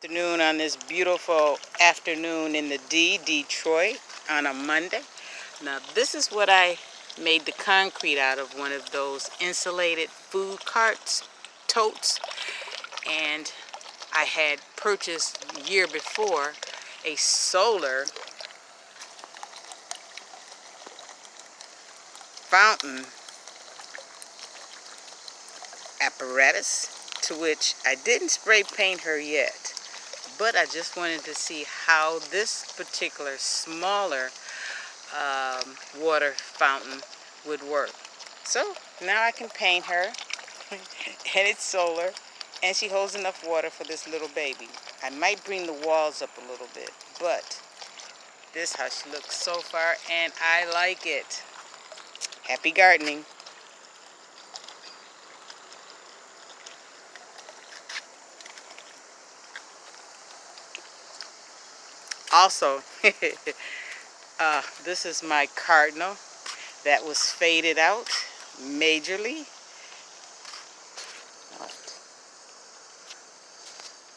Afternoon on this beautiful afternoon in the Detroit on a Monday. Now this is what I made the concrete out of, one of those insulated food carts, totes, and I had purchased the year before a solar fountain apparatus, to which I didn't spray paint her yet, but I just wanted to see how this particular smaller water fountain would work. So now I can paint her and it's solar and she holds enough water for this little baby. I might bring the walls up a little bit, but this is how she looks so far and I like it. Happy gardening. Also, this is my cardinal that was faded out majorly.